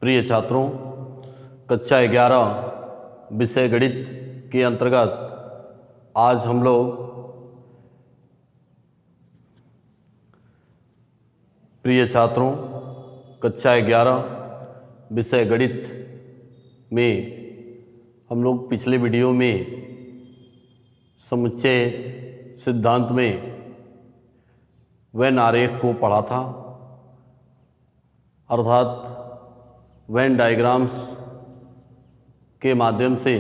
प्रिय छात्रों, कक्षा 11 विषय गणित के अंतर्गत आज हम लोग कक्षा 11 विषय गणित में हम लोग पिछले वीडियो में समुच्चय सिद्धांत में वेन आरेख को पढ़ा था, अर्थात वेन डायग्राम्स के माध्यम से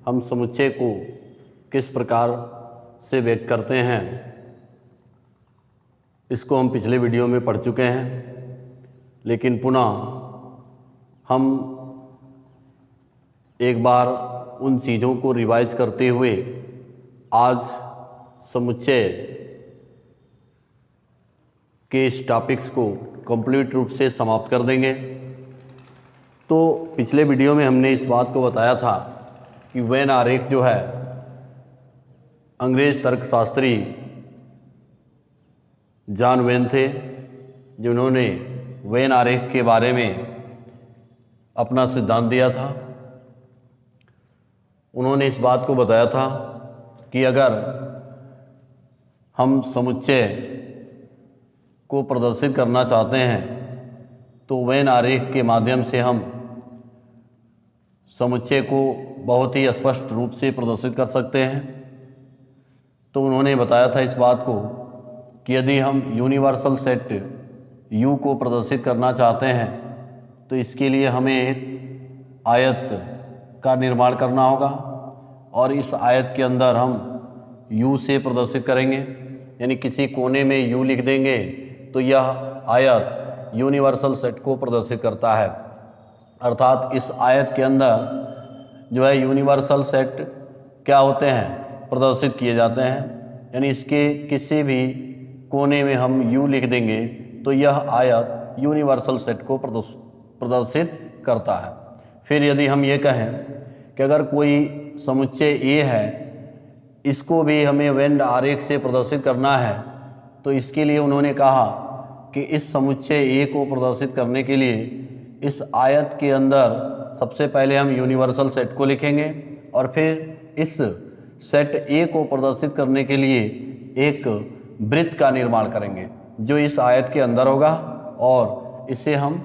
हम समुच्चय को किस प्रकार से व्यक्त करते हैं, इसको हम पिछले वीडियो में पढ़ चुके हैं। लेकिन पुनः हम एक बार उन चीज़ों को रिवाइज करते हुए आज समुच्चय के इस टॉपिक्स को कंप्लीट रूप से समाप्त कर देंगे। तो पिछले वीडियो में हमने इस बात को बताया था कि वेन आरेख जो है, अंग्रेज तर्कशास्त्री जॉन वेन थे जिन्होंने वेन आरेख के बारे में अपना सिद्धांत दिया था। उन्होंने इस बात को बताया था कि अगर हम समुच्चय को प्रदर्शित करना चाहते हैं तो वेन आरेख के माध्यम से हम समुच्चय को बहुत ही स्पष्ट रूप से प्रदर्शित कर सकते हैं। तो उन्होंने बताया था इस बात को कि यदि हम यूनिवर्सल सेट U को प्रदर्शित करना चाहते हैं तो इसके लिए हमें एक आयत का निर्माण करना होगा और इस आयत के अंदर हम U से प्रदर्शित करेंगे, यानी किसी कोने में U लिख देंगे तो यह आयत यूनिवर्सल सेट को प्रदर्शित करता है। अर्थात इस आयत के अंदर जो है यूनिवर्सल सेट क्या होते हैं, प्रदर्शित किए जाते हैं। यानी इसके किसी भी कोने में हम U लिख देंगे तो यह आयत यूनिवर्सल सेट को प्रदर्शित करता है। फिर यदि हम ये कहें कि अगर कोई समुच्चय A है, इसको भी हमें वेन आरेख से प्रदर्शित करना है, तो इसके लिए उन्होंने कहा कि इस समुच्चय A को प्रदर्शित करने के लिए इस आयत के अंदर सबसे पहले हम यूनिवर्सल सेट को लिखेंगे और फिर इस सेट A को प्रदर्शित करने के लिए एक वृत्त का निर्माण करेंगे जो इस आयत के अंदर होगा और इसे हम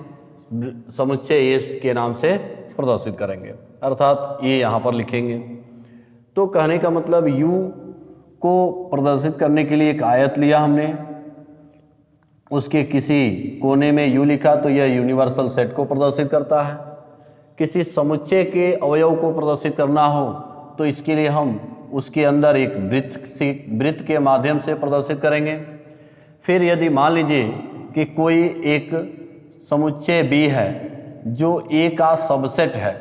समुच्चय A के नाम से प्रदर्शित करेंगे, अर्थात ये यहाँ पर लिखेंगे। तो कहने का मतलब U को प्रदर्शित करने के लिए एक आयत लिया हमने, उसके किसी कोने में U लिखा तो यह यूनिवर्सल सेट को प्रदर्शित करता है। किसी समुच्चय के अवयव को प्रदर्शित करना हो तो इसके लिए हम उसके अंदर एक वृत्त के माध्यम से प्रदर्शित करेंगे। फिर यदि मान लीजिए कि कोई एक समुच्चय B है जो A का सबसेट है,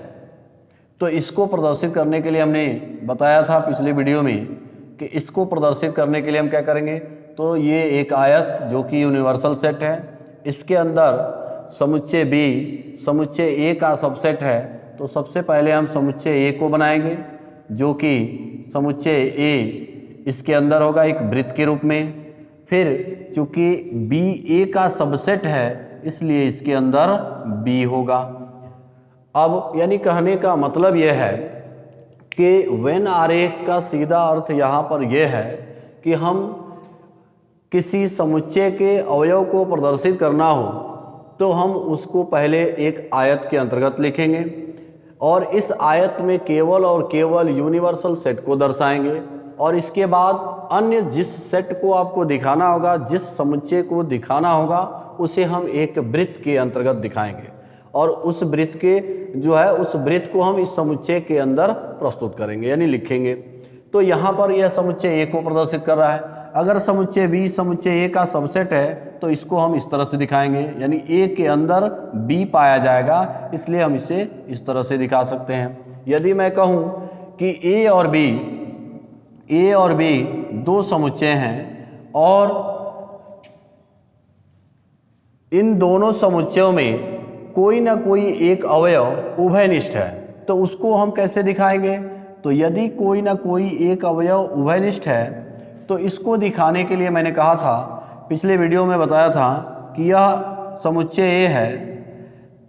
तो इसको प्रदर्शित करने के लिए हमने बताया था पिछले वीडियो में कि इसको प्रदर्शित करने के लिए हम क्या करेंगे, तो ये एक आयत जो कि यूनिवर्सल सेट है, इसके अंदर समुच्चय B समुच्चय A का सबसेट है। तो सबसे पहले हम समुच्चय A को बनाएंगे जो कि समुच्चय A इसके अंदर होगा एक वृत्त के रूप में। फिर चूंकि B A का सबसेट है इसलिए इसके अंदर B होगा। अब यानी कहने का मतलब यह है कि वेन आरेख का सीधा अर्थ यहाँ पर यह है कि हम किसी समुच्चय के अवयव को प्रदर्शित करना हो तो हम उसको पहले एक आयत के अंतर्गत लिखेंगे और इस आयत में केवल और केवल यूनिवर्सल सेट को दर्शाएंगे और इसके बाद अन्य जिस सेट को आपको दिखाना होगा, जिस समुच्चय को दिखाना होगा, उसे हम एक वृत्त के अंतर्गत दिखाएंगे और उस वृत्त के जो है उस वृत्त को हम इस समुच्चय के अंदर प्रस्तुत करेंगे, यानी लिखेंगे। तो यहाँ पर यह समुच्चय A को प्रदर्शित कर रहा है। अगर समुच्चय B समुच्चय A का सबसेट है तो इसको हम इस तरह से दिखाएंगे, यानी A के अंदर B पाया जाएगा, इसलिए हम इसे इस तरह से दिखा सकते हैं। यदि मैं कहूँ कि A और B दो समुच्चय हैं और इन दोनों समुच्चयों में कोई ना कोई एक अवयव उभयनिष्ठ है, तो उसको हम कैसे दिखाएंगे। तो यदि कोई ना कोई एक अवयव उभयनिष्ठ है तो इसको दिखाने के लिए मैंने कहा था, पिछले वीडियो में बताया था कि यह समुच्चय A है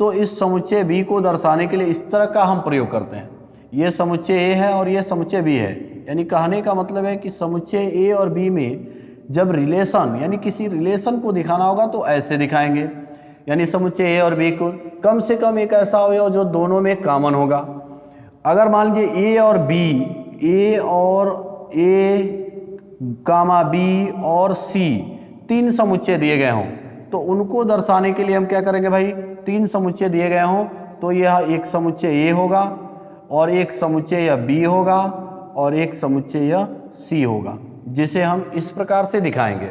तो इस समुच्चय बी को दर्शाने के लिए इस तरह का हम प्रयोग करते हैं। ये समुच्चय ए है और ये समुच्चय बी है, यानी कहने का मतलब है कि समुच्चय ए और बी में जब रिलेशन यानी किसी रिलेशन को दिखाना होगा तो ऐसे दिखाएंगे, यानी समुच्चय ए और बी को कम से कम एक ऐसा अवयव जो दोनों में कॉमन होगा। अगर मान लीजिए ए और ए कामा बी और सी 3 समुच्चय दिए गए हों, तो उनको दर्शाने के लिए हम क्या करेंगे भाई, 3 समुच्चय दिए गए हों तो यह एक समुच्चय ए होगा और एक समुच्चय यह बी होगा और एक समुच्चय यह सी होगा, जिसे हम इस प्रकार से दिखाएंगे।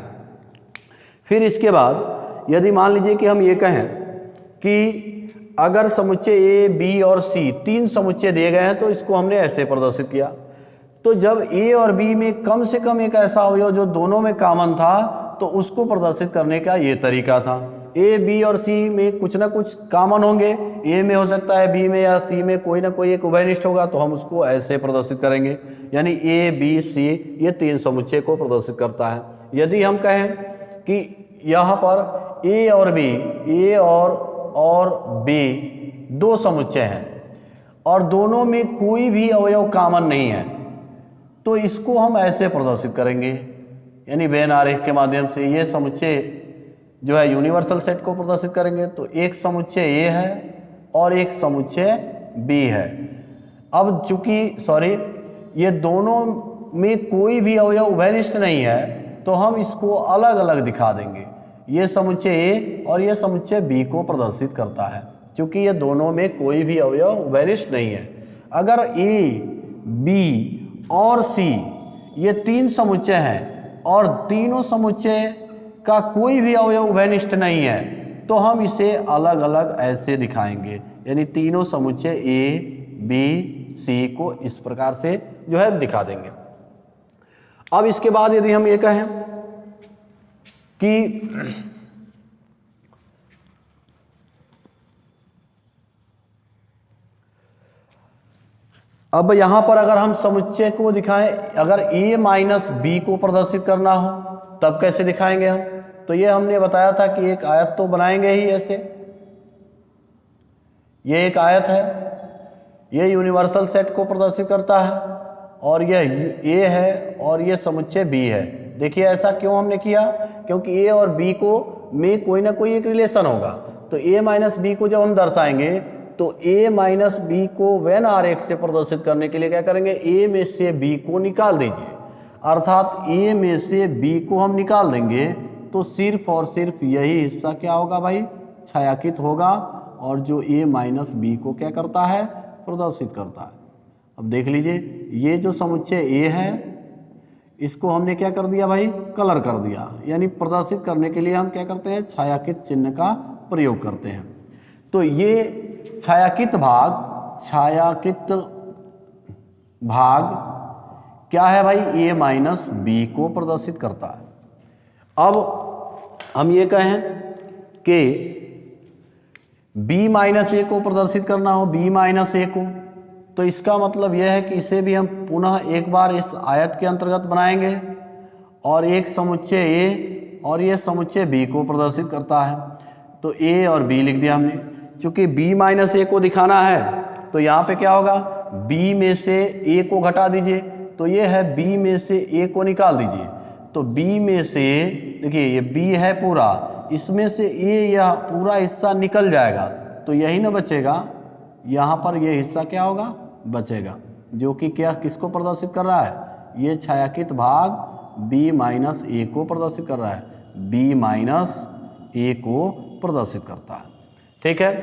फिर इसके बाद यदि मान लीजिए कि हम ये कहें कि अगर समुच्चय ए बी और सी 3 समुच्चय दिए गए हैं तो इसको हमने ऐसे प्रदर्शित किया। तो जब ए और बी में कम से कम एक ऐसा अवयव जो दोनों में कॉमन था तो उसको प्रदर्शित करने का ये तरीका था। ए बी और सी में कुछ ना कुछ कॉमन होंगे, ए में हो सकता है, बी में या सी में कोई ना कोई एक उभयनिष्ठ होगा, तो हम उसको ऐसे प्रदर्शित करेंगे, यानी ए बी सी ये 3 समुच्चय को प्रदर्शित करता है। यदि हम कहें कि यहाँ पर ए और बी 2 समुच्चय हैं और दोनों में कोई भी अवयव कॉमन नहीं है, तो इसको हम ऐसे प्रदर्शित करेंगे, यानी वेन आरेख के माध्यम से ये समुच्चय जो है यूनिवर्सल सेट को प्रदर्शित करेंगे। तो एक समुच्चय ए है और एक समुच्चय बी है। अब चूंकि ये दोनों में कोई भी अवयव उभयनिष्ठ नहीं है तो हम इसको अलग अलग दिखा देंगे। ये समुच्चय ए और ये समुच्चय बी को प्रदर्शित करता है, क्योंकि ये दोनों में कोई भी अवयव उभयनिष्ठ नहीं है। अगर ए बी और सी ये 3 समुच्चय हैं और तीनों समुच्चय का कोई भी अवयव उभयनिष्ठ नहीं है तो हम इसे अलग अलग ऐसे दिखाएंगे, यानी तीनों समुच्चय ए बी सी को इस प्रकार से जो है दिखा देंगे। अब इसके बाद यदि हम ये कहें कि अब यहां पर अगर हम समुच्चय को दिखाएं, अगर ए माइनस बी को प्रदर्शित करना हो तब कैसे दिखाएंगे हम, तो ये हमने बताया था कि एक आयत तो बनाएंगे ही ऐसे। ये एक आयत है, ये यूनिवर्सल सेट को प्रदर्शित करता है और यह ए है और ये समुच्चय बी है। देखिए ऐसा क्यों हमने किया, क्योंकि ए और बी को में कोई ना कोई एक रिलेशन होगा। तो ए माइनस बी को जब हम दर्शाएंगे तो ए माइनस बी को वेन आरेख से प्रदर्शित करने के लिए क्या करेंगे, ए में से बी को निकाल दीजिए, अर्थात ए में से बी को हम निकाल देंगे तो सिर्फ और सिर्फ यही हिस्सा क्या होगा भाई, छायांकित होगा और जो ए माइनस बी को क्या करता है, प्रदर्शित करता है। अब देख लीजिए ये जो समुच्चय ए है इसको हमने क्या कर दिया भाई, कलर कर दिया, यानी प्रदर्शित करने के लिए हम क्या करते हैं, छायांकित चिन्ह का प्रयोग करते हैं। तो ये छायांकित भाग क्या है भाई, ए माइनस बी को प्रदर्शित करता है। अब हम ये कहें कि बी माइनस ए को प्रदर्शित करना हो, बी माइनस ए को, तो इसका मतलब यह है कि इसे भी हम पुनः एक बार इस आयत के अंतर्गत बनाएंगे और एक समुच्चय ए और ये समुच्चय बी को प्रदर्शित करता है। तो ए और बी लिख दिया हमने। चूंकि b माइनस ए को दिखाना है तो यहाँ पे क्या होगा, b में से a को घटा दीजिए, तो ये है b में से a को निकाल दीजिए। तो b में से देखिए ये b है पूरा, इसमें से a यह पूरा हिस्सा निकल जाएगा तो यही ना बचेगा, यहाँ पर ये हिस्सा क्या होगा, बचेगा, जो कि क्या किसको प्रदर्शित कर रहा है, ये छायांकित भाग b माइनस ए को प्रदर्शित कर रहा है, b माइनस ए को प्रदर्शित करता है। ठीक है।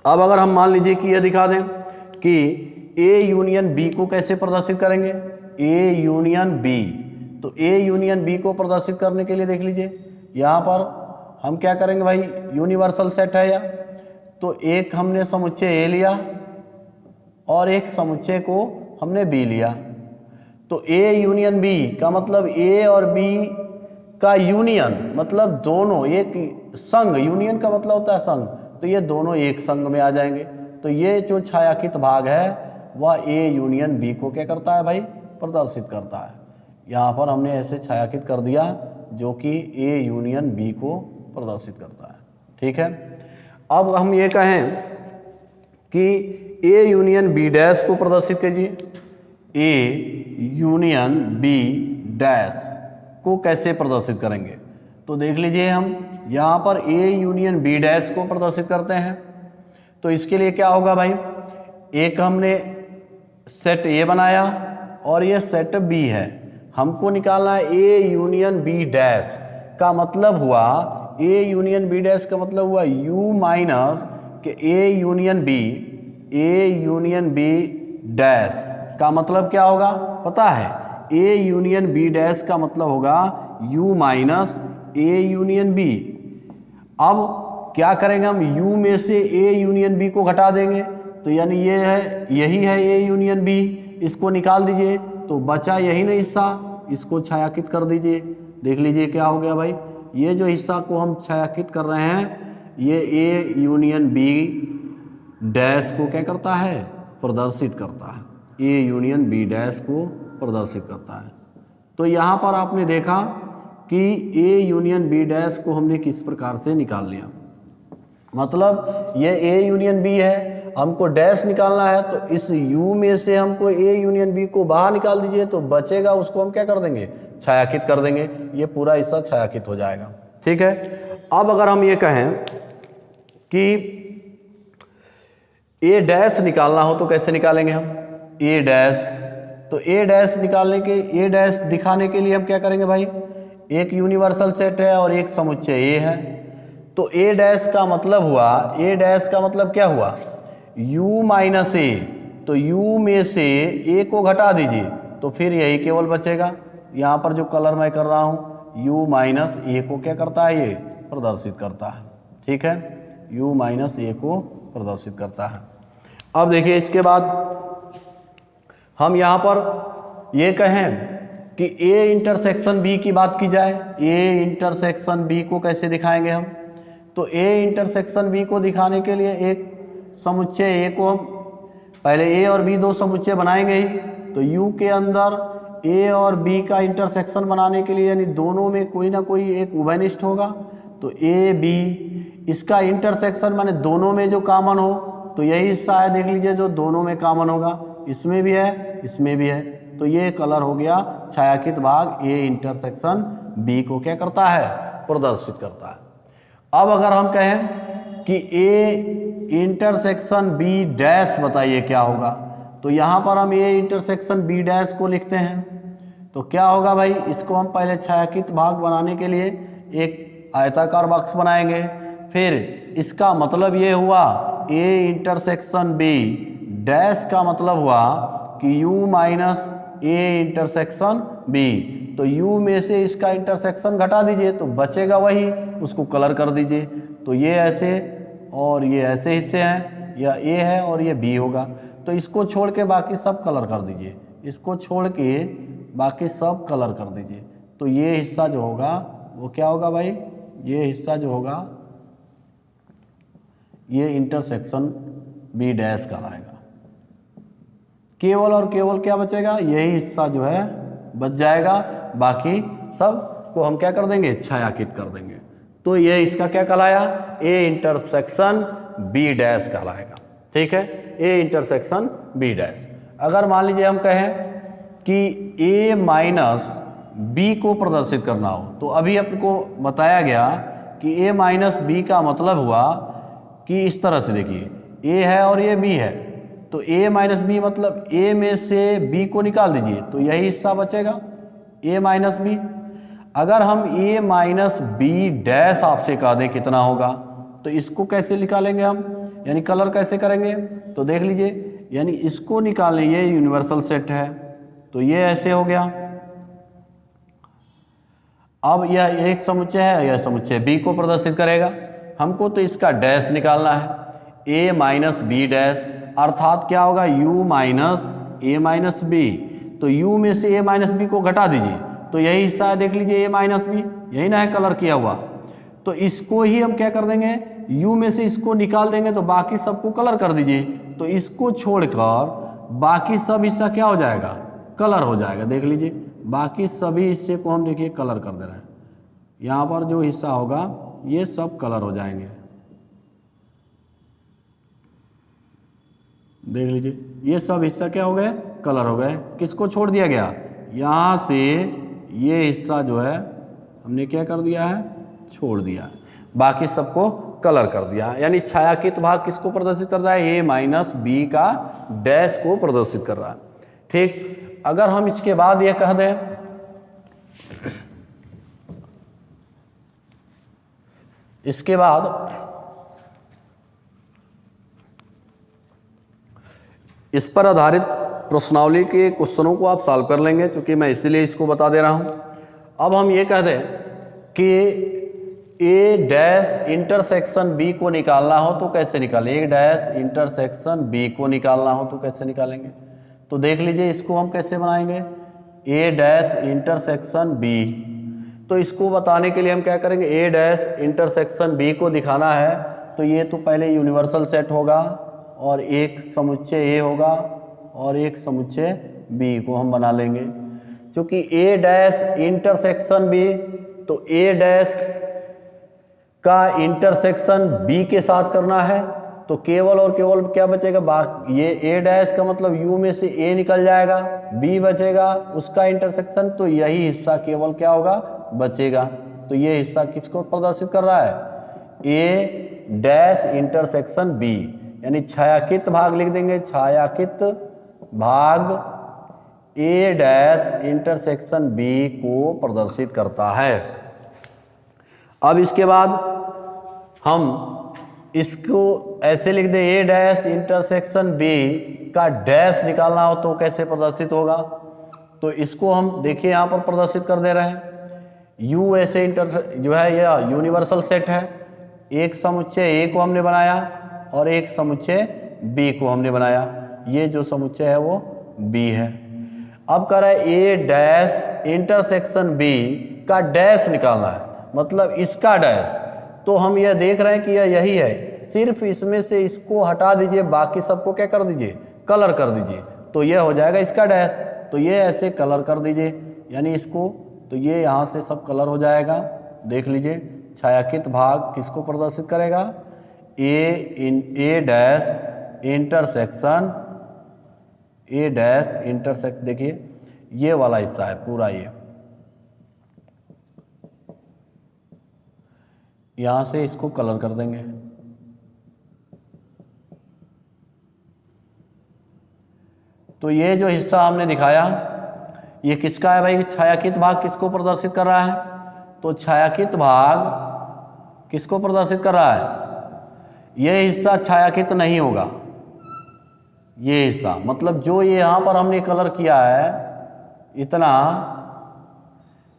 अब अगर हम मान लीजिए कि यह दिखा दें कि ए यूनियन बी को कैसे प्रदर्शित करेंगे, ए यूनियन बी, तो ए यूनियन बी को प्रदर्शित करने के लिए देख लीजिए यहाँ पर हम क्या करेंगे भाई, यूनिवर्सल सेट है या, तो एक हमने समुच्चय ए लिया और एक समुच्चय को हमने बी लिया। तो ए यूनियन बी का मतलब ए और बी का यूनियन, मतलब दोनों एक संघ, यूनियन का मतलब होता है संघ, तो ये दोनों एक संघ में आ जाएंगे। तो ये जो छायांकित भाग है वह ए यूनियन बी को क्या करता है भाई, प्रदर्शित करता है। यहाँ पर हमने ऐसे छायांकित कर दिया जो कि ए यूनियन बी को प्रदर्शित करता है। ठीक है। अब हम ये कहें कि ए यूनियन बी डैश को प्रदर्शित कीजिए, ए यूनियन बी डैश को कैसे प्रदर्शित करेंगे? तो देख लीजिए, हम यहाँ पर ए यूनियन बी डैश को प्रदर्शित करते हैं। तो इसके लिए क्या होगा भाई, एक हमने सेट ए बनाया और ये सेट बी है, हमको निकालना है ए यूनियन बी डैश का मतलब हुआ, ए यूनियन बी डैश का मतलब हुआ यू माइनस के ए यूनियन बी डैश का मतलब क्या होगा पता है? ए यूनियन बी डैश का मतलब होगा U minus A union B. अब क्या करेंगे हम, यू में से ए यूनियन बी को घटा देंगे, तो यानी ये है, यही है ए यूनियन बी, इसको निकाल दीजिए तो बचा यही ना हिस्सा, इसको छायांकित कर दीजिए। देख लीजिए क्या हो गया भाई, ये जो हिस्सा को हम छायांकित कर रहे हैं ये ए यूनियन बी डैश को क्या करता है, प्रदर्शित करता है, ए यूनियन बी डैश को प्रदर्शित करता है। तो यहाँ पर आपने देखा कि ए यूनियन बी डैश को हमने किस प्रकार से निकाल लिया, मतलब ये ए यूनियन बी है, हमको डैश निकालना है, तो इस यू में से हमको ए यूनियन बी को बाहर निकाल दीजिए, तो बचेगा उसको हम क्या कर देंगे, छायांकित कर देंगे, ये पूरा हिस्सा छायांकित हो जाएगा। ठीक है, अब अगर हम ये कहें कि ए डैश निकालना हो तो कैसे निकालेंगे हम, ए डैश, तो ए डैश निकालने के, ए डैश दिखाने के लिए हम क्या करेंगे भाई, एक यूनिवर्सल सेट है और एक समुच्चय ए है, तो ए डैश का मतलब हुआ, ए डैश का मतलब क्या हुआ, u माइनस ए, तो u में से a को घटा दीजिए तो फिर यही केवल बचेगा। यहाँ पर जो कलर मैं कर रहा हूँ u माइनस ए को क्या करता है, ये प्रदर्शित करता है। ठीक है, u माइनस ए को प्रदर्शित करता है। अब देखिए इसके बाद हम यहाँ पर ये कहें कि a इंटरसेक्शन b की बात की जाए, a इंटरसेक्शन b को कैसे दिखाएंगे हम, तो a इंटरसेक्शन b को दिखाने के लिए एक समुच्चय ए को हम पहले ए और बी दो समुच्चय बनाएंगे ही, तो यू के अंदर ए और बी का इंटरसेक्शन बनाने के लिए यानी दोनों में कोई ना कोई एक उभयनिष्ठ होगा, तो ए बी इसका इंटरसेक्शन माने दोनों में जो कॉमन हो, तो यही हिस्सा है, देख लीजिए जो दोनों में कॉमन होगा, इसमें भी है इसमें भी है, तो ये कलर हो गया छायांकित भाग ए इंटरसेक्शन बी को क्या करता है, प्रदर्शित करता है। अब अगर हम कहें कि ए इंटरसेक्शन बी डैश बताइए क्या होगा, तो यहाँ पर हम ए इंटरसेक्शन बी डैश को लिखते हैं, तो क्या होगा भाई, इसको हम पहले छायांकित भाग बनाने के लिए एक आयताकार बॉक्स बनाएंगे, फिर इसका मतलब ये हुआ ए इंटरसेक्शन बी डैश का मतलब हुआ कि u minus A intersection B, तो u में से इसका इंटरसेक्शन घटा दीजिए तो बचेगा वही, उसको कलर कर दीजिए, तो ये ऐसे और ये ऐसे हिस्से हैं, या ए है और ये बी होगा, तो इसको छोड़ के बाकी सब कलर कर दीजिए, इसको छोड़ के बाकी सब कलर कर दीजिए, तो ये हिस्सा जो होगा वो क्या होगा भाई, ये हिस्सा जो होगा ये इंटरसेक्शन बी डैश कहलाएगा। केवल और केवल क्या बचेगा, यही हिस्सा जो है बच जाएगा, बाकी सब को हम क्या कर देंगे, छायांकित कर देंगे, तो ये इसका क्या कहलाया, ए इंटरसेक्शन बी डैश कहलाएगा। ठीक है, ए इंटरसेक्शन बी डैश। अगर मान लीजिए हम कहें कि ए माइनस बी को प्रदर्शित करना हो, तो अभी आपको बताया गया कि ए माइनस बी का मतलब हुआ कि इस तरह से देखिए, ए है और ये बी है, तो ए माइनस बी मतलब ए में से बी को निकाल दीजिए तो यही हिस्सा बचेगा ए माइनस बी। अगर हम ए माइनस बी डैश आपसे कह दें कितना होगा, तो इसको कैसे निकालेंगे हम, यानी कलर कैसे करेंगे, तो देख लीजिए, यानी इसको निकालने, ये यूनिवर्सल सेट है तो ये ऐसे हो गया। अब यह एक समुच्चय है, यह समुच्चय बी को प्रदर्शित करेगा, हमको तो इसका डैश निकालना है, ए माइनस बी डैश, अर्थात क्या होगा, u माइनस ए माइनस बी, तो u में से ए माइनस बी को घटा दीजिए तो यही हिस्सा है, देख लीजिए ए माइनस बी, यही ना है कलर किया हुआ, तो इसको ही हम क्या कर देंगे, u में से इसको निकाल देंगे तो बाकी सबको कलर कर दीजिए, तो इसको छोड़कर बाकी सब हिस्सा क्या हो जाएगा, कलर हो जाएगा। देख लीजिए बाकी सभी हिस्से को हम देखिए कलर कर दे रहे हैं, यहाँ पर जो हिस्सा होगा ये सब कलर हो जाएंगे। देख लीजिए ये सब हिस्सा क्या हो गए, कलर हो गए। किसको छोड़ दिया गया, यहाँ से ये हिस्सा जो है हमने क्या कर दिया है, छोड़ दिया, बाकी सबको कलर कर दिया। यानी छायांकित भाग किसको प्रदर्शित कर रहा है, ए माइनस बी का डैश को प्रदर्शित कर रहा है। ठीक, अगर हम इसके बाद ये कह दें इसके बाद इस पर आधारित प्रश्नावली के क्वेश्चनों को आप सॉल्व कर लेंगे, क्योंकि मैं इसीलिए इसको बता दे रहा हूं। अब हम ये कह दें कि ए डैश इंटरसेक्शन बी को निकालना हो तो कैसे निकालें, ए डैश इंटरसेक्शन बी को निकालना हो तो कैसे निकालेंगे। तो देख लीजिए इसको हम कैसे बनाएंगे, ए डैश इंटरसेक्शन बी। तो इसको बताने के लिए हम क्या करेंगे, ए डैश इंटरसेक्शन बी को दिखाना है तो ये तो पहले यूनिवर्सल सेट होगा और एक समुच्चय ए होगा और एक समुच्चय बी को हम बना लेंगे। क्योंकि ए डैश इंटरसेक्शन बी, तो ए डैश का इंटरसेक्शन बी के साथ करना है तो केवल और केवल क्या बचेगा, ये ए डैश का मतलब यू में से ए निकल जाएगा, बी बचेगा उसका इंटरसेक्शन, तो यही हिस्सा केवल क्या होगा, बचेगा। तो ये हिस्सा किसको प्रदर्शित कर रहा है, ए डैश इंटरसेक्शन बी, यानी छायांकित भाग लिख देंगे, छायांकित भाग ए डैश इंटरसेक्शन बी को प्रदर्शित करता है। अब इसके बाद हम इसको ऐसे लिख दें, ए डैश इंटरसेक्शन बी का डैश निकालना हो तो कैसे प्रदर्शित होगा। तो इसको हम देखिए यहाँ पर प्रदर्शित कर दे रहे हैं, यू ऐसे जो है यह यूनिवर्सल सेट है, एक समुच्चय ए को हमने बनाया और एक समुच्चय बी को हमने बनाया, ये जो समुच्चय है वो बी है। अब कह रहा है ए डैश इंटरसेक्शन बी का डैश निकालना है, मतलब इसका डैश। तो हम यह देख रहे हैं कि यह यही है, सिर्फ इसमें से इसको हटा दीजिए, बाकी सबको क्या कर दीजिए, कलर कर दीजिए, तो यह हो जाएगा इसका डैश। तो ये ऐसे कलर कर दीजिए, यानी इसको, तो ये यहाँ से सब कलर हो जाएगा। देख लीजिए छायांकित भाग किसको प्रदर्शित करेगा, ए डैश इंटरसेक्शन, ए डैश इंटरसेक्ट, देखिए ये वाला हिस्सा है पूरा, ये यहां से इसको कलर कर देंगे। तो ये जो हिस्सा हमने दिखाया ये किसका है भाई, छायांकित भाग किसको प्रदर्शित कर रहा है, तो छायांकित भाग किसको प्रदर्शित कर रहा है, ये हिस्सा छायांकित नहीं होगा, ये हिस्सा मतलब जो ये यहां पर हमने कलर किया है इतना,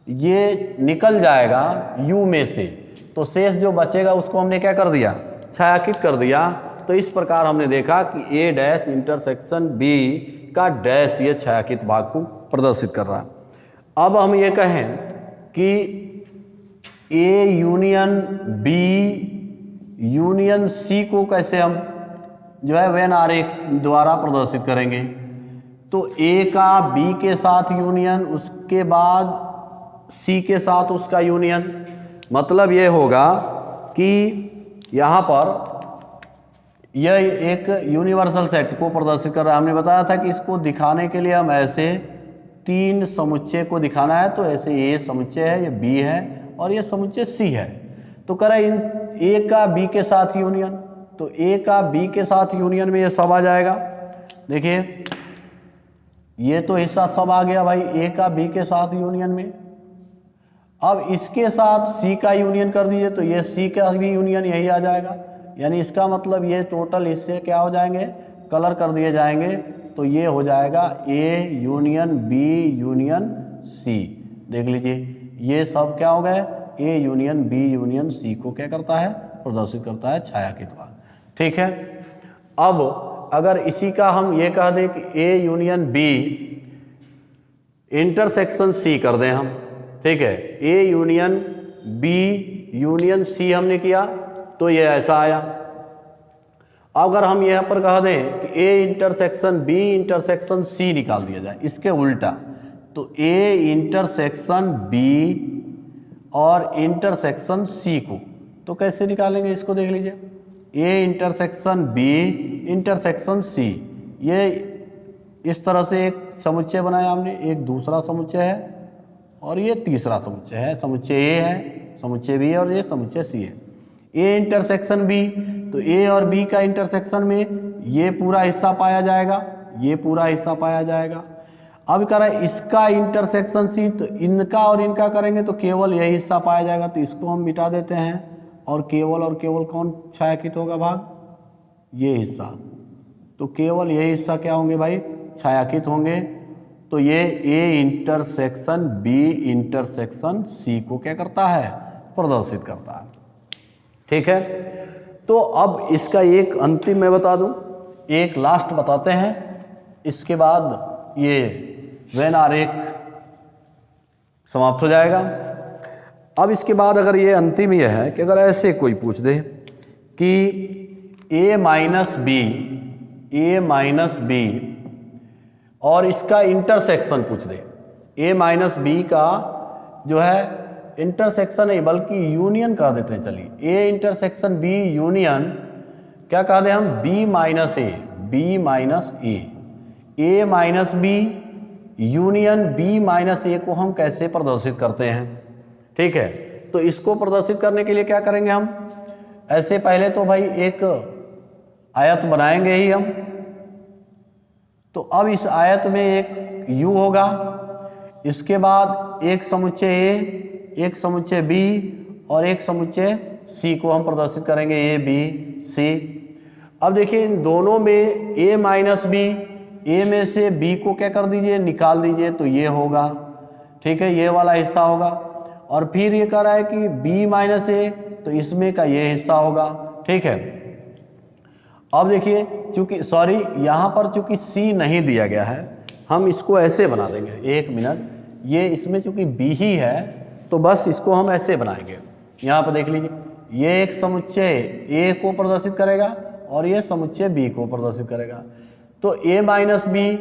ये निकल जाएगा यू में से, तो शेष जो बचेगा उसको हमने क्या कर दिया, छायांकित कर दिया। तो इस प्रकार हमने देखा कि ए डैश इंटरसेक्शन बी का डैश ये छायांकित भाग को प्रदर्शित कर रहा है। अब हम ये कहें कि A union B union C को कैसे हम जो है वेन आरेख द्वारा प्रदर्शित करेंगे। तो ए का बी के साथ यूनियन, उसके बाद सी के साथ उसका यूनियन, मतलब ये होगा कि यहाँ पर यह एक यूनिवर्सल सेट को प्रदर्शित कर रहा है। हमने बताया था कि इसको दिखाने के लिए हम ऐसे तीन समुच्चय को दिखाना है, तो ऐसे ये समुच्चय है, ये बी है और ये समुच्चय सी है। तो कह रहा है इन ए का बी के साथ यूनियन, तो ए का बी के साथ यूनियन में ये सब आ जाएगा। देखिए ये तो हिस्सा सब आ गया भाई ए का बी के साथ यूनियन में। अब इसके साथ सी का यूनियन कर दीजिए तो ये सी का भी यूनियन यही आ जाएगा, यानी इसका मतलब ये टोटल हिस्से क्या हो जाएंगे, कलर कर दिए जाएंगे। तो ये हो जाएगा A union B union C. देख लीजिए ये सब क्या हो गए, A union B union C को क्या करता है, प्रदर्शित करता है छायांकित भाग। ठीक है, अब अगर इसी का हम ये कह दें कि A union B intersection C कर दें हम, ठीक है, A union B union C हमने किया तो ये ऐसा आया। अगर हम यहाँ पर कह दें कि A intersection B intersection C निकाल दिया जाए, इसके उल्टा, तो ए इंटरसेक्शन बी और इंटरसेक्शन सी को तो कैसे निकालेंगे इसको, देख लीजिए A intersection B intersection C, ये इस तरह से एक समुच्चय बनाया हमने, एक दूसरा समुच्चय है और ये तीसरा समुच्चय है। समुच्चय ए है, समुच्चय बी है और ये समुच्चय सी है। ए इंटरसेक्शन बी, तो ए और बी का इंटरसेक्शन में ये पूरा हिस्सा पाया जाएगा, ये पूरा हिस्सा पाया जाएगा। अब कह रहा है इसका इंटरसेक्शन सी, तो इनका और इनका करेंगे तो केवल यही हिस्सा पाया जाएगा, तो इसको हम मिटा देते हैं और केवल कौन छायांकित होगा भाग, ये हिस्सा। तो केवल यही हिस्सा क्या होंगे भाई, छायांकित होंगे। तो ये A intersection B intersection C को क्या करता है, प्रदर्शित करता है। ठीक है, तो अब इसका एक अंतिम मैं बता दूं, एक लास्ट बताते हैं, इसके बाद ये वेन आरेख समाप्त हो जाएगा। अब इसके बाद अगर ये अंतिम ये है कि अगर ऐसे कोई पूछ दे कि ए माइनस बी और इसका इंटरसेक्शन पूछ दे, ए माइनस बी का जो है इंटरसेक्शन नहीं बल्कि यूनियन कर देते हैं। चलिए ए इंटरसेक्शन बी यूनियन क्या कह दें हम, B minus A, A minus B union B minus A को हम कैसे प्रदर्शित करते हैं। ठीक है, तो इसको प्रदर्शित करने के लिए क्या करेंगे हम, ऐसे पहले तो भाई एक आयत बनाएंगे ही हम। तो अब इस आयत में एक u होगा, इसके बाद एक समुच्चय ए, एक समुच्चय बी और एक समुच्चय सी को हम प्रदर्शित करेंगे, ए बी सी। अब देखिए इन दोनों में a माइनस बी, ए में से b को क्या कर दीजिए, निकाल दीजिए, तो ये होगा। ठीक है, ये वाला हिस्सा होगा। और फिर ये कह रहा है कि b माइनस ए, तो इसमें का ये हिस्सा होगा। ठीक है, अब देखिए चूंकि सॉरी यहाँ पर चूंकि c नहीं दिया गया है, हम इसको ऐसे बना देंगे, एक मिनट, ये इसमें चूंकि b ही है तो बस इसको हम ऐसे बनाएंगे। यहाँ पर देख लीजिए, ये एक समुच्चय a को प्रदर्शित करेगा और ये समुच्चय b को प्रदर्शित करेगा। तो a माइनस बी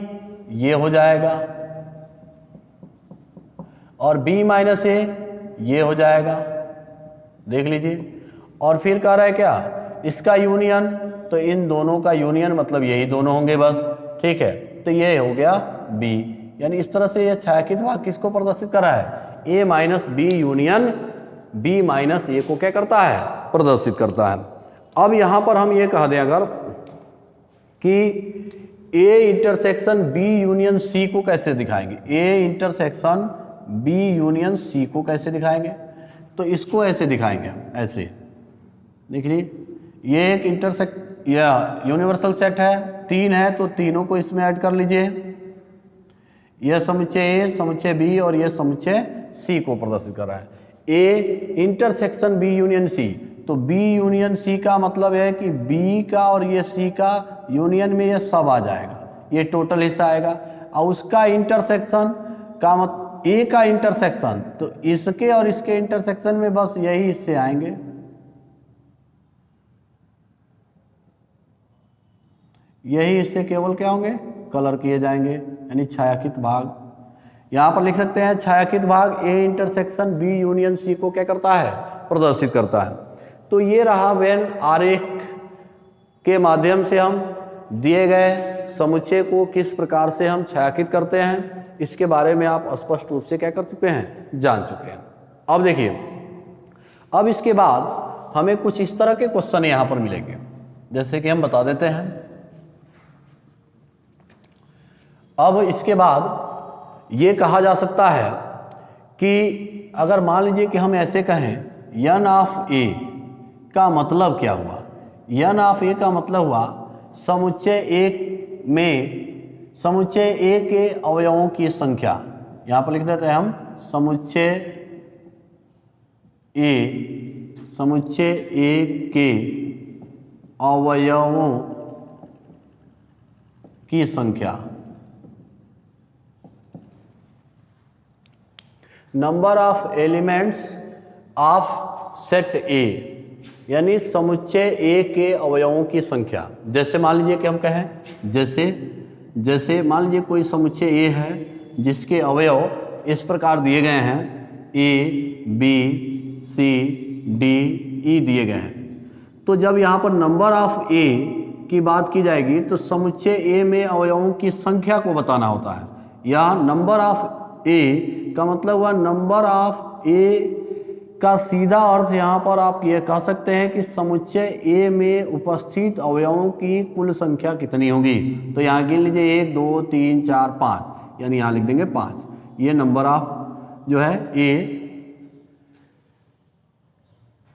ये हो जाएगा और b माइनस ए ये हो जाएगा, देख लीजिए। और फिर कह रहा है क्या, इसका यूनियन, तो इन दोनों का यूनियन मतलब यही दोनों होंगे बस। ठीक है, तो ये हो गया b, यानी इस तरह से ये छायांकित भाग किसको प्रदर्शित कर रहा है, a minus B union b minus A को क्या करता है, प्रदर्शित करता है। अब यहां पर हम ये कह दें अगर कि a intersection b union c को कैसे दिखाएंगे, a intersection b union c को कैसे दिखाएंगे, तो इसको ऐसे दिखाएंगे हम, ऐसे देखिए, ये एक इंटरसेक्ट या यूनिवर्सल सेट है, 3 है तो तीनों को इसमें ऐड कर लीजिए। यह समुच्चय ए, समुच्चय बी और यह समुच्चय सी को प्रदर्शित कर रहा है। A intersection B union C, तो बी यूनियन सी का मतलब है कि बी का और ये सी का यूनियन में ये सब आ जाएगा, ये टोटल हिस्सा आएगा। और उसका इंटरसेक्शन का मतलब ए का इंटरसेक्शन, तो इसके और इसके इंटरसेक्शन में बस यही हिस्से आएंगे। यही हिस्से केवल क्या होंगे, कलर किए जाएंगे, यानी छायांकित भाग। यहां पर लिख सकते हैं छायांकित भाग A intersection B union C को क्या करता है, प्रदर्शित करता है। तो ये रहा वेन आरेख के माध्यम से हम दिए गए समुच्चय को किस प्रकार से हम छायांकित करते हैं, इसके बारे में आप स्पष्ट रूप से क्या कर चुके हैं, जान चुके हैं। अब देखिए, अब इसके बाद हमें कुछ इस तरह के क्वेश्चन यहां पर मिलेंगे, जैसे कि हम बता देते हैं। अब इसके बाद ये कहा जा सकता है कि अगर मान लीजिए कि हम ऐसे कहें n ऑफ ए का मतलब क्या हुआ, n ऑफ ए का मतलब हुआ समुच्चय ए में समुच्चय ए के अवयवों की संख्या। यहां पर लिख देते हैं हम समुच्चय ए के अवयवों की संख्या। Number of elements of set ए, यानी समुच्चय ए के अवयवों की संख्या। जैसे मान लीजिए कि हम कहें, जैसे मान लीजिए कोई समुच्चय ए है जिसके अवयव इस प्रकार दिए गए हैं, A B C D E दिए गए हैं। तो जब यहाँ पर नंबर ऑफ ए की बात की जाएगी तो समुच्चय ए में अवयवों की संख्या को बताना होता है, या नंबर ऑफ ए का मतलब हुआ नंबर ऑफ ए का सीधा अर्थ यहाँ पर आप ये कह सकते हैं कि समुच्चय ए में उपस्थित अवयवों की कुल संख्या कितनी होगी। तो यहाँ गिन लीजिए 1 2 3 4 5, यानी यहाँ लिख देंगे 5। ये नंबर ऑफ जो है ए,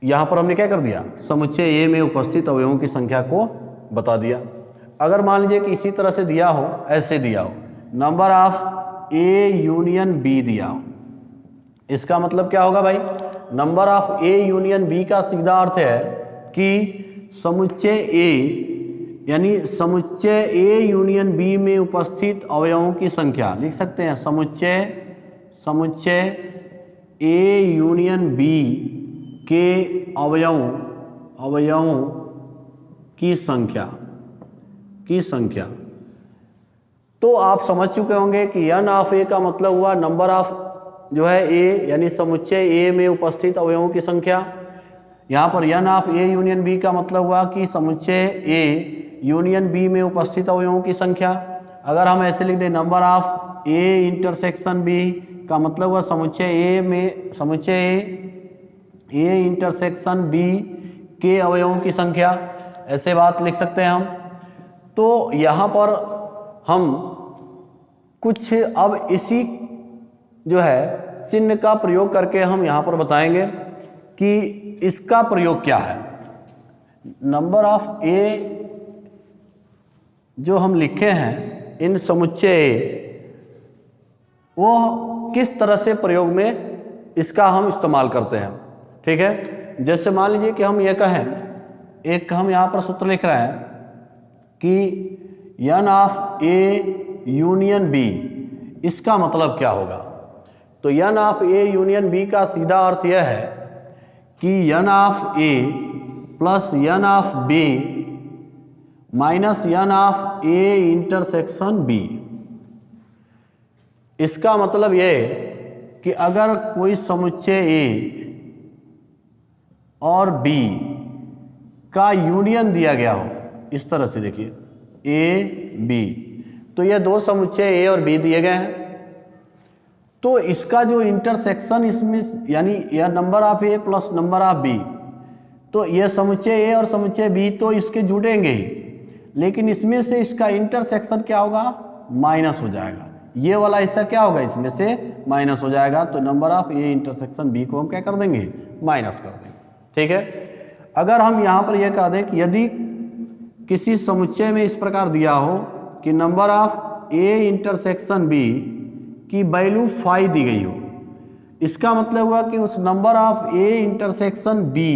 यहाँ पर हमने क्या कर दिया, समुच्चय ए में उपस्थित अवयवों की संख्या को बता दिया। अगर मान लीजिए कि इसी तरह से दिया हो, ऐसे दिया हो, number of A union B दिया हो, इसका मतलब क्या होगा भाई, number of A union B का सीधा अर्थ है कि समुच्चय ए, यानी समुच्चय ए यूनियन बी में उपस्थित अवयवों की संख्या लिख सकते हैं, समुच्चय ए यूनियन बी के अवयवों की संख्या। तो आप समझ चुके होंगे कि एन ऑफ ए का मतलब हुआ नंबर ऑफ जो है ए, यानी समुच्चय ए में उपस्थित अवयवों की संख्या। यहाँ पर N of A union B का मतलब हुआ कि समुच्चय ए यूनियन बी में उपस्थित अवयवों की संख्या। अगर हम ऐसे लिख दें number of A intersection B का मतलब हुआ समुच्चय ए इंटरसेक्शन बी के अवयवों की संख्या, ऐसे बात लिख सकते हैं हम। तो यहाँ पर हम कुछ अब इसी जो है चिन्ह का प्रयोग करके हम यहाँ पर बताएंगे कि इसका प्रयोग क्या है। नंबर ऑफ ए जो हम लिखे हैं इन समुच्चय ए, वो किस तरह से प्रयोग में इसका हम इस्तेमाल करते हैं, ठीक है। जैसे मान लीजिए कि हम ये कहें, एक हम यहाँ पर सूत्र लिख रहे हैं कि N of A union B, इसका मतलब क्या होगा। तो N of A union B का सीधा अर्थ यह है कि N of A plus N of B minus N of A intersection B. इसका मतलब यह है कि अगर कोई समुच्चय ए और बी का यूनियन दिया गया हो, इस तरह से देखिए ए बी, तो ये दो समुच्चय ए और बी दिए गए हैं, तो इसका जो इंटरसेक्शन इसमें यानी यह number of A plus number of B, तो यह समुच्चय ए और समुच्चय बी तो इसके जुड़ेंगे ही, लेकिन इसमें से इसका इंटरसेक्शन क्या होगा, माइनस हो जाएगा। ये वाला हिस्सा क्या होगा, इसमें से माइनस हो जाएगा। तो number of A intersection B को हम क्या कर देंगे, माइनस कर देंगे, ठीक है। अगर हम यहाँ पर यह कह दें कि यदि किसी समुच्चय में इस प्रकार दिया हो कि number of A intersection B की वैल्यू 5 दी गई हो, इसका मतलब हुआ कि उस number of A intersection B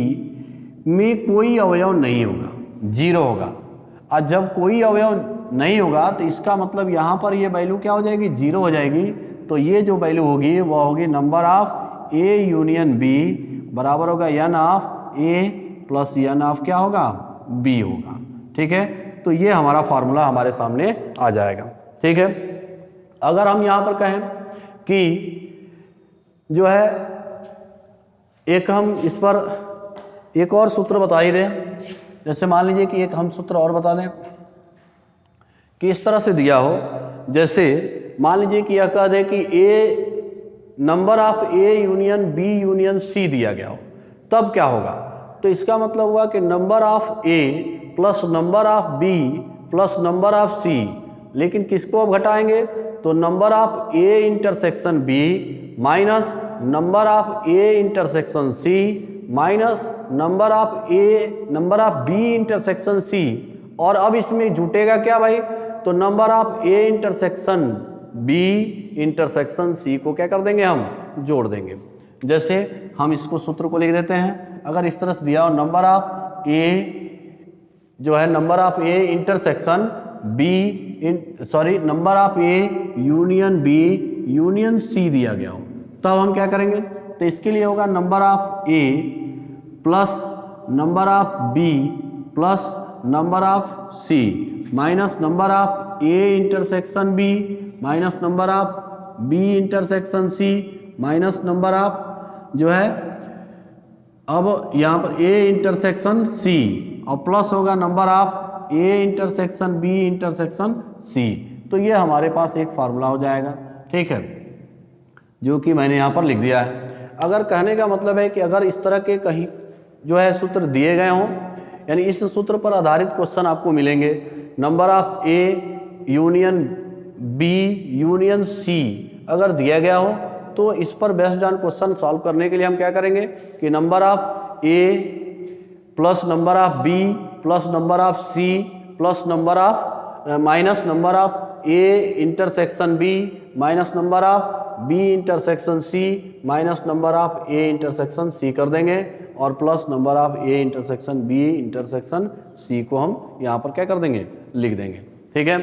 में कोई अवयव नहीं होगा, 0 होगा। और जब कोई अवयव नहीं होगा तो इसका मतलब यहाँ पर ये वैल्यू क्या हो जाएगी, 0 हो जाएगी। तो ये जो वैल्यू होगी वह होगी number of A union B बराबर होगा N of A plus N of क्या होगा, बी होगा, ठीक है। तो ये हमारा फार्मूला हमारे सामने आ जाएगा, ठीक है। अगर हम यहाँ पर कहें कि जो है एक हम इस पर एक और सूत्र बता ही दें, जैसे मान लीजिए कि एक हम सूत्र और बता दें कि इस तरह से दिया हो, जैसे मान लीजिए कि यह कह दे कि a number of A union B union C दिया गया हो, तब क्या होगा। तो इसका मतलब हुआ कि number of A plus number of B plus number of C, लेकिन किसको अब घटाएंगे, तो number of A intersection B minus number of A intersection C minus number of B intersection C, और अब इसमें जुटेगा क्या भाई, तो number of A intersection B intersection C को क्या कर देंगे, हम जोड़ देंगे। जैसे हम इसको सूत्र को लिख देते हैं, अगर इस तरह से दिया हो नंबर ऑफ ए जो है number of A intersection B number of A union B union C दिया गया हो, तब हम क्या करेंगे, तो इसके लिए होगा number of A plus number of B plus number of C minus number of A intersection B minus number of B intersection C minus number of जो है अब यहाँ पर ए इंटरसेक्शन सी, और प्लस होगा number of A intersection B intersection C. तो ये हमारे पास एक फार्मूला हो जाएगा, ठीक है, जो कि मैंने यहाँ पर लिख दिया है। अगर कहने का मतलब है कि अगर इस तरह के कहीं जो है सूत्र दिए गए हों, यानी इस सूत्र पर आधारित क्वेश्चन आपको मिलेंगे, number of A union B union C अगर दिया गया हो, तो इस पर बेस्ड ऑन क्वेश्चन सॉल्व करने के लिए हम क्या करेंगे कि number of A plus number of B plus number of C plus number of minus number of A intersection B minus number of B intersection C minus number of A intersection C कर देंगे, और plus number of A intersection B intersection C को हम यहाँ पर क्या कर देंगे, लिख देंगे, ठीक है।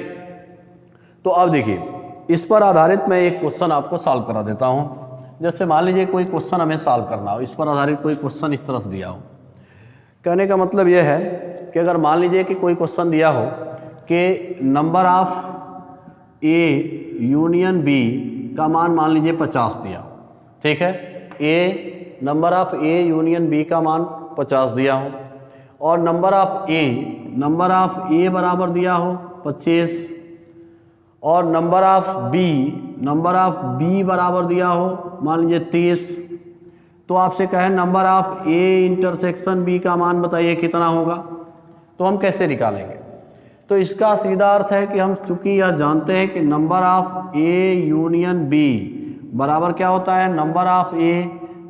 तो अब देखिए, इस पर आधारित मैं एक क्वेश्चन आपको सॉल्व करा देता हूँ। जैसे मान लीजिए कोई क्वेश्चन हमें सॉल्व करना हो, इस पर आधारित कोई क्वेश्चन इस तरह से दिया हो। कहने का मतलब यह है कि अगर मान लीजिए कि कोई क्वेश्चन दिया हो कि number of A union B का मान लीजिए 50 दिया, ठीक है, a number of A union B का मान 50 दिया हो, और नंबर ऑफ ए बराबर दिया हो 25, और नंबर ऑफ बी बराबर दिया हो मान लीजिए 30। तो आपसे कहे number of A intersection B का मान बताइए कितना होगा, तो हम कैसे निकालेंगे? तो इसका सीधा अर्थ है कि हम चूंकि यह जानते हैं कि number of A union B बराबर क्या होता है, number of A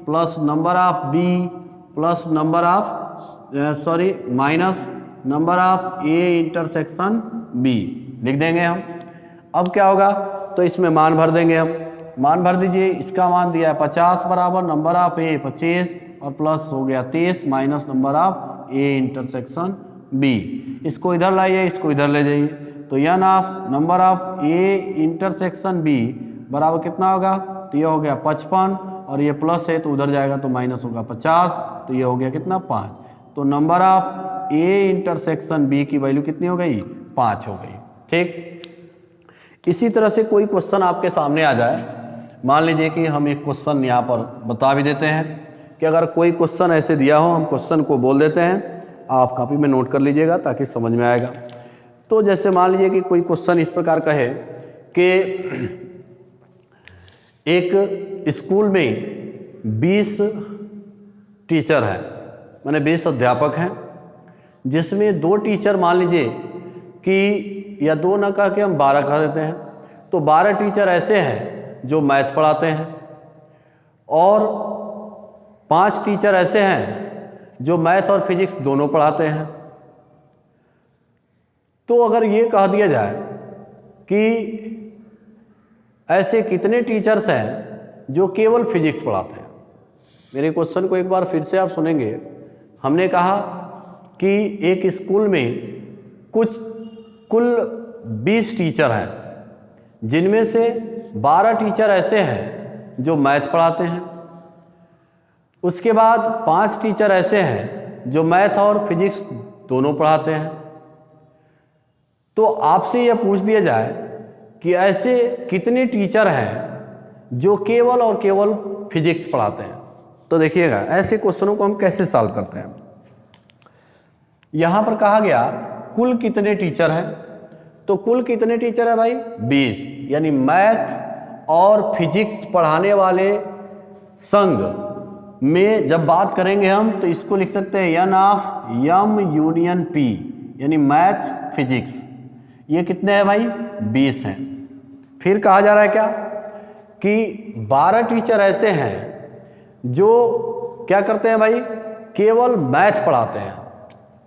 plus number of B plus number of minus number of A intersection B लिख देंगे हम। अब क्या होगा, तो इसमें मान भर देंगे हम। मान भर दीजिए, इसका मान दिया है 50 बराबर नंबर ऑफ ए 25 और प्लस हो गया 30 minus number of A intersection B. इसको इधर लाइए, इसको इधर ले जाइए, तो यन of number of A intersection B बराबर कितना होगा, तो ये हो गया 55, और ये प्लस है तो उधर जाएगा तो माइनस होगा 50, तो ये हो गया कितना 5। तो number of A intersection B की वैल्यू कितनी हो गई, 5 हो गई, ठीक। इसी तरह से कोई क्वेश्चन आपके सामने आ जाए, मान लीजिए कि हम एक क्वेश्चन यहाँ पर बता भी देते हैं कि अगर कोई क्वेश्चन ऐसे दिया हो, हम क्वेश्चन को बोल देते हैं, आप कॉपी में नोट कर लीजिएगा ताकि समझ में आएगा। तो जैसे मान लीजिए कि कोई क्वेश्चन इस प्रकार का है कि एक स्कूल में 20 टीचर हैं, माने 20 अध्यापक हैं, जिसमें 2 टीचर मान लीजिए कि, या 2 ना कह के हम 12 कह देते हैं, तो 12 टीचर ऐसे हैं जो मैथ पढ़ाते हैं, और 5 टीचर ऐसे हैं जो मैथ और फिजिक्स दोनों पढ़ाते हैं। तो अगर ये कह दिया जाए कि ऐसे कितने टीचर्स हैं जो केवल फिजिक्स पढ़ाते हैं, मेरे क्वेश्चन को एक बार फिर से आप सुनेंगे। हमने कहा कि एक स्कूल में कुल 20 टीचर हैं, जिनमें से 12 टीचर ऐसे हैं जो मैथ पढ़ाते हैं, उसके बाद 5 टीचर ऐसे हैं जो मैथ और फिजिक्स दोनों पढ़ाते हैं। तो आपसे यह पूछ दिया जाए कि ऐसे कितने टीचर हैं जो केवल और केवल फिजिक्स पढ़ाते हैं। तो देखिएगा ऐसे क्वेश्चनों को हम कैसे सॉल्व करते हैं। यहां पर कहा गया कुल कितने टीचर हैं, तो कुल कितने टीचर है भाई, 20, यानी मैथ और फिजिक्स पढ़ाने वाले संघ में जब बात करेंगे हम, तो इसको लिख सकते हैं N of M union P, यानी मैथ फिजिक्स। ये कितने हैं भाई, 20 हैं। फिर कहा जा रहा है क्या कि 12 टीचर ऐसे हैं जो क्या करते हैं भाई, केवल मैथ पढ़ाते हैं।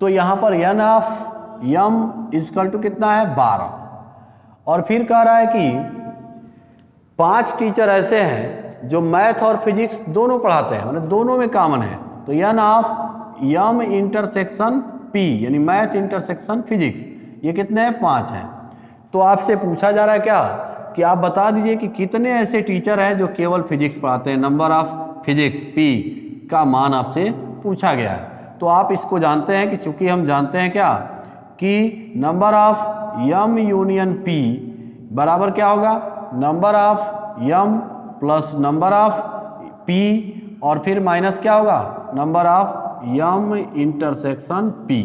तो यहां पर N of M is equal to कितना है, 12। और फिर कह रहा है कि 5 टीचर ऐसे हैं जो मैथ और फिजिक्स दोनों पढ़ाते हैं, मतलब दोनों में कॉमन है। तो N of M intersection P, यानी मैथ इंटरसेक्शन फिजिक्स, ये कितने हैं, 5 हैं। तो आपसे पूछा जा रहा है क्या कि आप बता दीजिए कि कितने ऐसे टीचर हैं जो केवल फिजिक्स पढ़ाते हैं। नंबर ऑफ फिजिक्स पी का मान आपसे पूछा गया है। तो आप इसको जानते हैं कि चूंकि हम जानते हैं क्या कि number of M union P बराबर क्या होगा, number of M plus number of P, और फिर माइनस क्या होगा, number of M intersection P.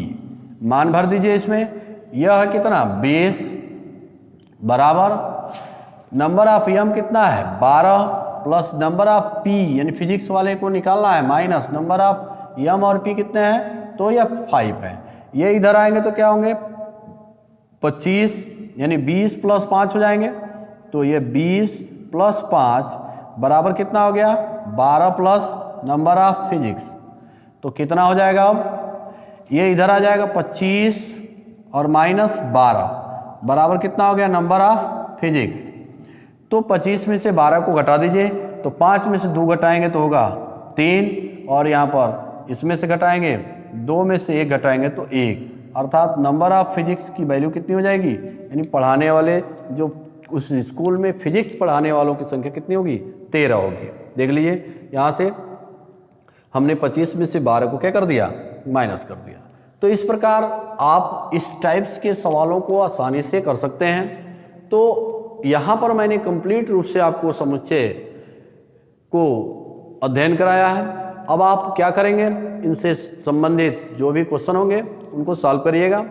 मान भर दीजिए इसमें, यह है कितना 20 बराबर नंबर ऑफ एम कितना है 12 प्लस नंबर ऑफ पी यानी फिजिक्स वाले को निकालना है माइनस नंबर ऑफ एम और पी कितने हैं तो यह 5 है। ये इधर आएंगे तो क्या होंगे 25 यानी 20 प्लस 5 हो जाएंगे तो ये 20 प्लस 5 बराबर कितना हो गया 12 प्लस नंबर ऑफ फिजिक्स। तो कितना हो जाएगा अब ये इधर आ जाएगा 25 और माइनस 12 बराबर कितना हो गया नंबर ऑफ फिजिक्स। तो 25 में से 12 को घटा दीजिए तो 5 में से 2 घटाएंगे तो होगा 3 और यहाँ पर इसमें से घटाएंगे 2 में से 1 घटाएंगे तो 1 अर्थात नंबर ऑफ फिजिक्स की वैल्यू कितनी हो जाएगी यानी पढ़ाने वाले जो उस स्कूल में फिजिक्स पढ़ाने वालों की संख्या कितनी होगी 13 होगी। देख लीजिए यहाँ से हमने 25 में से 12 को क्या कर दिया माइनस कर दिया। तो इस प्रकार आप इस टाइप्स के सवालों को आसानी से कर सकते हैं। तो यहाँ पर मैंने कंप्लीट रूप से आपको समुच्चय को अध्ययन कराया है। अब आप क्या करेंगे इनसे संबंधित जो भी क्वेश्चन होंगे उनको सॉल्व करिएगा।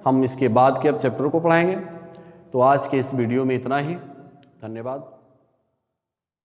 हम इसके बाद के अब चैप्टर को पढ़ाएंगे। तो आज के इस वीडियो में इतना ही। धन्यवाद।